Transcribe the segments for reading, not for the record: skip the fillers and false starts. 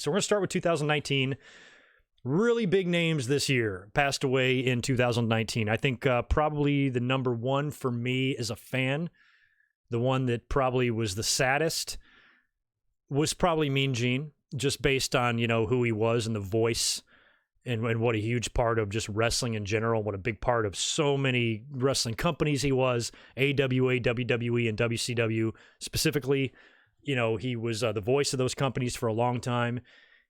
So we're going to start with 2019. Really big names this year passed away in 2019. I think probably the number one for me as a fan, the one that probably was the saddest, was probably Mean Gene, just based on, who he was and the voice and what a huge part of just wrestling in general, what a big part of so many wrestling companies he was, AWA, WWE, and WCW specifically. He was the voice of those companies for a long time.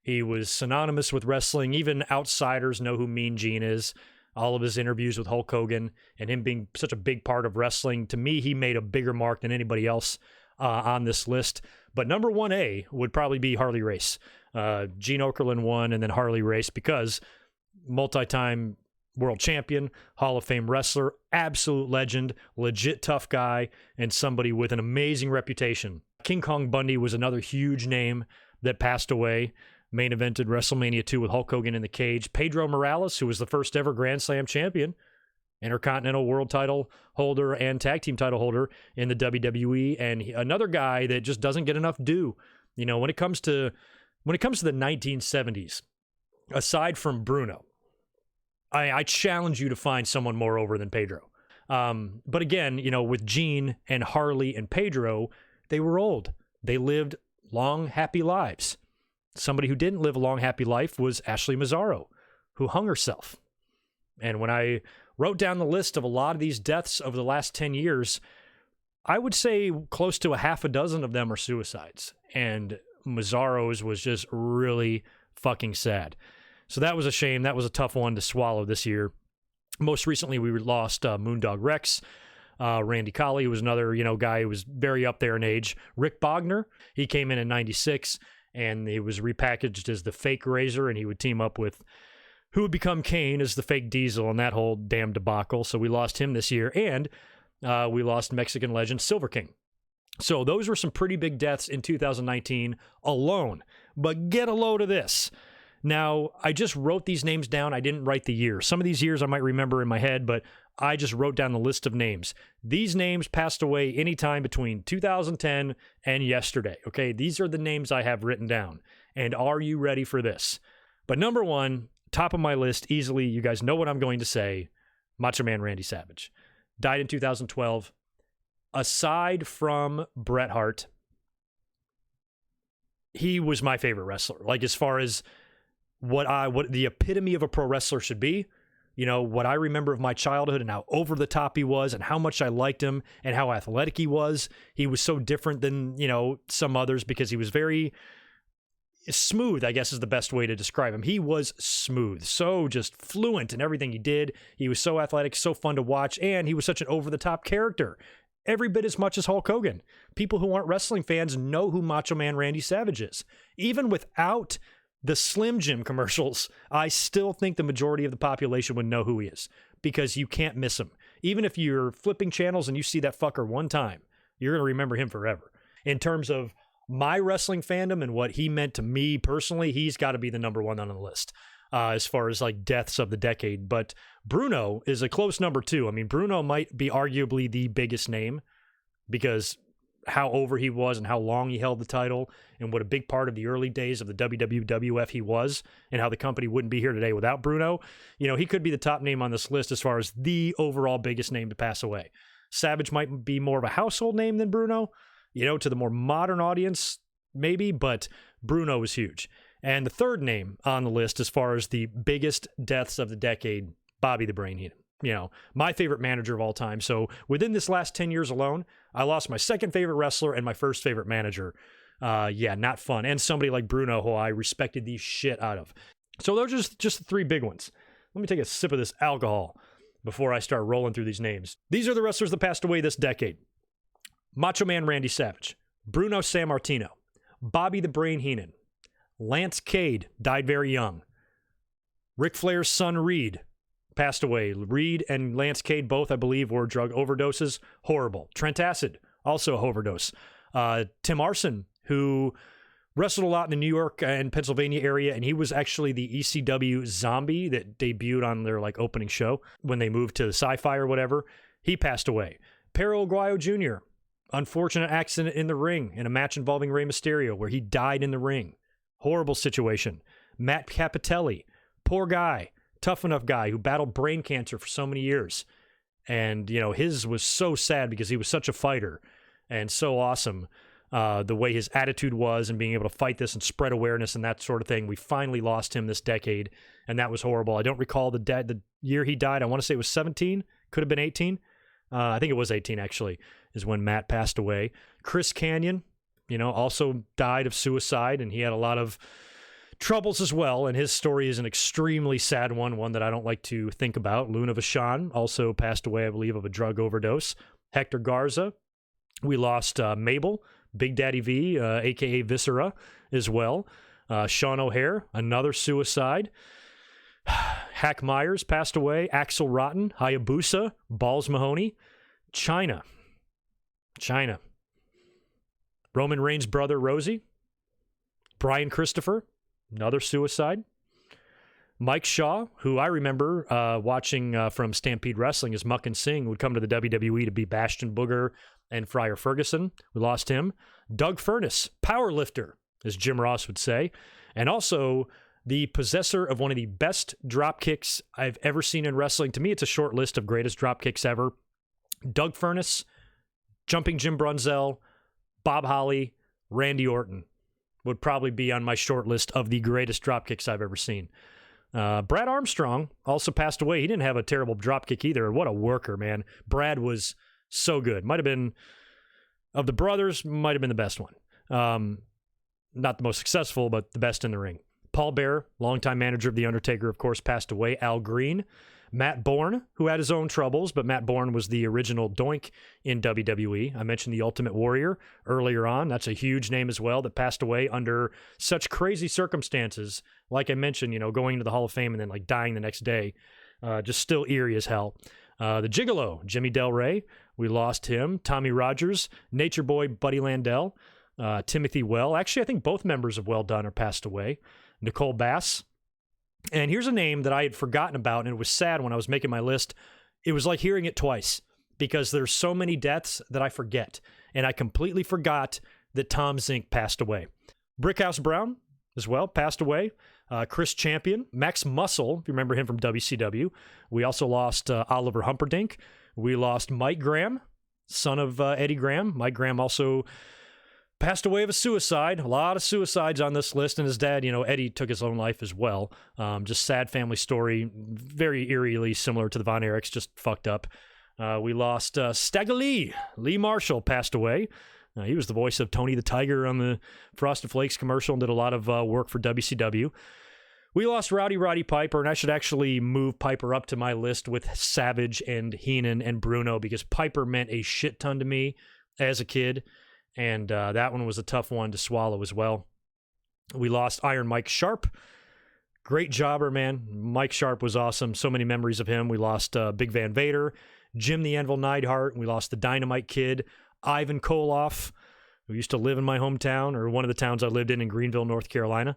He was synonymous with wrestling. Even outsiders know who Mean Gene is. All of his interviews with Hulk Hogan and him being such a big part of wrestling. To me, he made a bigger mark than anybody else on this list. But number 1A would probably be Harley Race. Gene Okerlund won, and then Harley Race, because multi-time world champion, Hall of Fame wrestler, absolute legend, legit tough guy, and somebody with an amazing reputation. King Kong Bundy was another huge name that passed away. Main evented WrestleMania 2 with Hulk Hogan in the cage. Pedro Morales, who was the first ever Grand Slam champion, Intercontinental World title holder and tag team title holder in the WWE, and another guy that just doesn't get enough due. When it comes to the 1970s, aside from Bruno, I challenge you to find someone more over than Pedro. But again, with Gene and Harley and Pedro, they were old. They lived long, happy lives. Somebody who didn't live a long, happy life was Ashley Mazzaro, who hung herself. And when I wrote down the list of a lot of these deaths over the last 10 years, I would say close to a half a dozen of them are suicides. And Mazzaro's was just really fucking sad. So that was a shame. That was a tough one to swallow this year. Most recently, we lost Moondog Rex. Randy Colley was another, guy who was very up there in age. Rick Bogner, he came in 96, and he was repackaged as the fake Razor, and he would team up with who would become Kane as the fake Diesel and that whole damn debacle. So we lost him this year, and we lost Mexican legend Silver King. So those were some pretty big deaths in 2019 alone. But get a load of this. Now, I just wrote these names down. I didn't write the year. Some of these years I might remember in my head, but I just wrote down the list of names. These names passed away anytime between 2010 and yesterday. Okay, these are the names I have written down. And are you ready for this? But number one, top of my list, easily, you guys know what I'm going to say, Macho Man Randy Savage. Died in 2012. Aside from Bret Hart, he was my favorite wrestler. Like, as far as what the epitome of a pro wrestler should be, what I remember of my childhood and how over the top he was and how much I liked him and how athletic he was. He was so different than, some others because he was very smooth, I guess is the best way to describe him. He was smooth, so just fluent in everything he did. He was so athletic, so fun to watch, and he was such an over-the-top character. Every bit as much as Hulk Hogan. People who aren't wrestling fans know who Macho Man Randy Savage is. Even without the Slim Jim commercials, I still think the majority of the population would know who he is because you can't miss him. Even if you're flipping channels and you see that fucker one time, you're going to remember him forever. In terms of my wrestling fandom and what he meant to me personally, he's got to be the number one on the list as far as like deaths of the decade. But Bruno is a close number two. I mean, Bruno might be arguably the biggest name because how over he was and how long he held the title and what a big part of the early days of the WWF he was and how the company wouldn't be here today without Bruno. He could be the top name on this list as far as the overall biggest name to pass away. Savage might be more of a household name than Bruno, to the more modern audience, maybe, but Bruno was huge. And the third name on the list as far as the biggest deaths of the decade, Bobby the Brain Heenan. My favorite manager of all time. So within this last 10 years alone, I lost my second favorite wrestler and my first favorite manager. Not fun. And somebody like Bruno, who I respected the shit out of. So those are just the three big ones. Let me take a sip of this alcohol before I start rolling through these names. These are the wrestlers that passed away this decade. Macho Man Randy Savage, Bruno Sammartino, Bobby the Brain Heenan, Lance Cade, died very young. Ric Flair's son Reed passed away. Reed and Lance Cade both, I believe, were drug overdoses. Horrible. Trent Acid, also overdose. Tim Arson, who wrestled a lot in the New York and Pennsylvania area, and he was actually the ECW zombie that debuted on their opening show when they moved to Sci-Fi or whatever. He passed away. Perro Aguayo Jr., unfortunate accident in the ring in a match involving Rey Mysterio where he died in the ring. Horrible situation. Matt Capitelli, poor guy, tough enough guy who battled brain cancer for so many years. And, his was so sad because he was such a fighter and so awesome. The way his attitude was and being able to fight this and spread awareness and that sort of thing. We finally lost him this decade, and that was horrible. I don't recall the year he died. I want to say it was 17. Could have been 18. I think it was 18, actually, is when Matt passed away. Chris Kanyon, also died of suicide, and he had a lot of troubles as well, and his story is an extremely sad one that I don't like to think about. Luna Vachon also passed away, I believe, of a drug overdose. Hector Garza. We lost Mabel, Big Daddy V, a.k.a. Viscera, as well. Sean O'Hare, another suicide. Hack Myers passed away. Axel Rotten, Hayabusa, Balls Mahoney. China. Roman Reigns' brother, Rosie. Brian Christopher, another suicide. Mike Shaw, who I remember watching from Stampede Wrestling as Muck and Singh, would come to the WWE to be Bastion Booger and Friar Ferguson. We lost him. Doug Furness, power lifter, as Jim Ross would say, and also the possessor of one of the best drop kicks I've ever seen in wrestling. To me, it's a short list of greatest drop kicks ever. Doug Furness, Jumping Jim Brunzell, Bob Holly, Randy Orton would probably be on my short list of the greatest drop kicks I've ever seen. Brad Armstrong also passed away. He didn't have a terrible drop kick either. What a worker, man. Brad was so good. Might have been, of the brothers, might have been the best one. Not the most successful, but the best in the ring. Paul Bearer, longtime manager of The Undertaker, of course, passed away. Al Green. Matt Bourne, who had his own troubles, but Matt Bourne was the original Doink in WWE. I mentioned the Ultimate Warrior earlier on. That's a huge name as well that passed away under such crazy circumstances. Like I mentioned, going to the Hall of Fame and then dying the next day. Just still eerie as hell. The Gigolo, Jimmy Del Rey, we lost him. Tommy Rogers, Nature Boy, Buddy Landell, Timothy Well. Actually, I think both members of Well Done are passed away. Nicole Bass. And here's a name that I had forgotten about, and it was sad when I was making my list. It was like hearing it twice because there's so many deaths that I forget. And I completely forgot that Tom Zink passed away. Brickhouse Brown as well passed away. Chris Champion, Max Muscle, if you remember him from WCW. We also lost Oliver Humperdinck. We lost Mike Graham, son of Eddie Graham. Mike Graham also passed away of a suicide. A lot of suicides on this list. And his dad, Eddie, took his own life as well. Just sad family story. Very eerily similar to the Von Erichs, just fucked up. We lost Stagger Lee. Lee Marshall passed away. He was the voice of Tony the Tiger on the Frosted Flakes commercial and did a lot of work for WCW. We lost Roddy Piper, and I should actually move Piper up to my list with Savage and Heenan and Bruno because Piper meant a shit ton to me as a kid. And that one was a tough one to swallow as well. We lost Iron Mike Sharp. Great jobber, man. Mike Sharp was awesome. So many memories of him. We lost Big Van Vader, Jim the Anvil Neidhart. We lost the Dynamite Kid, Ivan Koloff, who used to live in my hometown, or one of the towns I lived in Greenville, North Carolina.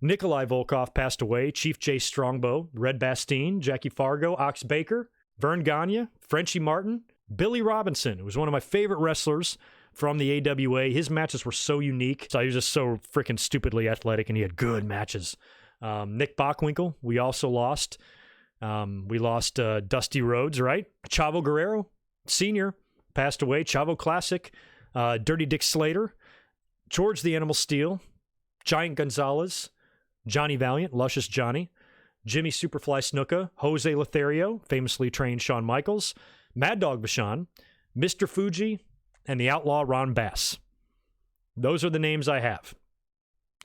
Nikolai Volkov passed away. Chief J. Strongbow, Red Bastien, Jackie Fargo, Ox Baker, Vern Gagne, Frenchie Martin, Billy Robinson, who was one of my favorite wrestlers from the AWA. His matches were so unique. So he was just so freaking stupidly athletic, and he had good matches. Nick Bockwinkel, we also lost. We lost Dusty Rhodes, right? Chavo Guerrero, Sr., passed away. Chavo Classic, Dirty Dick Slater, George the Animal Steel, Giant Gonzalez, Johnny Valiant, Luscious Johnny, Jimmy Superfly Snuka, Jose Lothario, famously trained Shawn Michaels, Mad Dog Vachon, Mr. Fuji, and the Outlaw Ron Bass. Those are the names I have.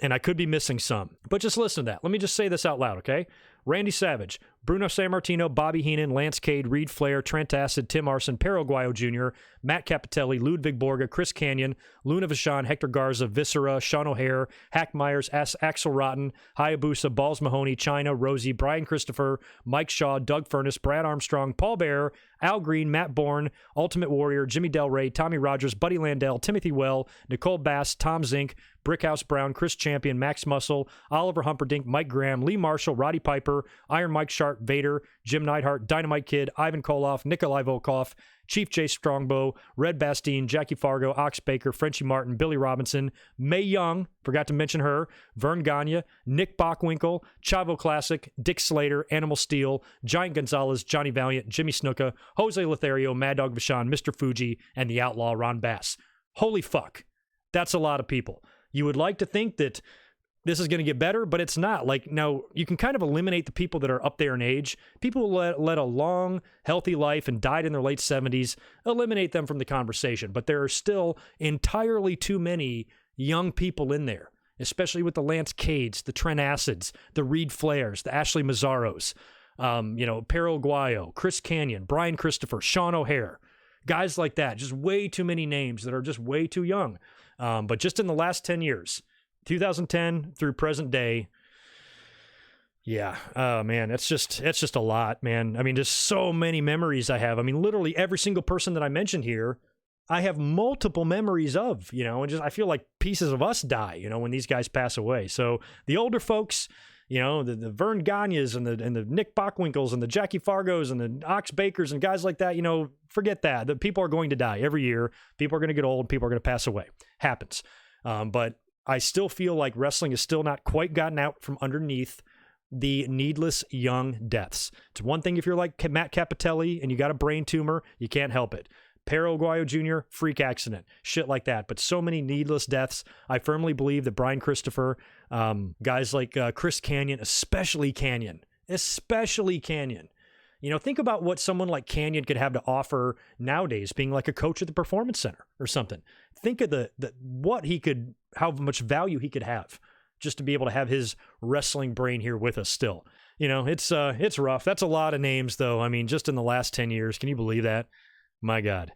And I could be missing some. But just listen to that. Let me just say this out loud, okay? Randy Savage, Bruno Sammartino, Bobby Heenan, Lance Cade, Reed Flair, Trent Acid, Tim Arson, Perro Aguayo Jr., Matt Capitelli, Ludwig Borga, Chris Kanyon, Luna Vachon, Hector Garza, Viscera, Sean O'Hare, Hack Myers, Axel Rotten, Hayabusa, Balls Mahoney, China, Rosie, Brian Christopher, Mike Shaw, Doug Furness, Brad Armstrong, Paul Bearer, Al Green, Matt Bourne, Ultimate Warrior, Jimmy Del Rey, Tommy Rogers, Buddy Landell, Timothy Well, Nicole Bass, Tom Zink, Brickhouse Brown, Chris Champion, Max Muscle, Oliver Humperdinck, Mike Graham, Lee Marshall, Roddy Piper, Iron Mike Sharp, Neidhart, Vader, Jim Neidhart, Dynamite Kid, Ivan Koloff, Nikolai Volkov, Chief Jay Strongbow, Red Bastien, Jackie Fargo, Ox Baker, Frenchie Martin, Billy Robinson, Mae Young, forgot to mention her, Vern Gagne, Nick Bockwinkel, Chavo Classic, Dick Slater, Animal Steel, Giant Gonzalez, Johnny Valiant, Jimmy Snuka, Jose Lothario, Mad Dog Vachon, Mr. Fuji, and the Outlaw Ron Bass. Holy fuck. That's a lot of people. You would like to think that this is going to get better, but it's not. Like, now, you can kind of eliminate the people that are up there in age. People who led a long, healthy life and died in their late 70s, eliminate them from the conversation. But there are still entirely too many young people in there, especially with the Lance Cades, the Trent Acids, the Reed Flairs, the Ashley Mazzaros, Perro Aguayo, Chris Canyon, Brian Christopher, Sean O'Hare, guys like that. Just way too many names that are just way too young. But just in the last 10 years, 2010 through present day. Yeah. Man, it's just a lot, man. I mean, just so many memories I have. I mean, literally every single person that I mentioned here, I have multiple memories of, and just, I feel like pieces of us die, when these guys pass away. So the older folks, the Vern Gagnes and the Nick Bockwinkles and the Jackie Fargos and the Ox Bakers and guys like that, forget that. The people are going to die every year. People are going to get old. People are going to pass away. Happens. But I still feel like wrestling has still not quite gotten out from underneath the needless young deaths. It's one thing if you're like Matt Capitelli and you got a brain tumor, you can't help it. Perro Aguayo Jr., freak accident, shit like that. But so many needless deaths. I firmly believe that Brian Christopher, guys like Chris Canyon, especially Canyon. Think about what someone like Canyon could have to offer nowadays, being like a coach at the Performance Center or something. Think of how much value he could have just to be able to have his wrestling brain here with us still. It's rough. That's a lot of names, though. I mean, just in the last 10 years, can you believe that? My God.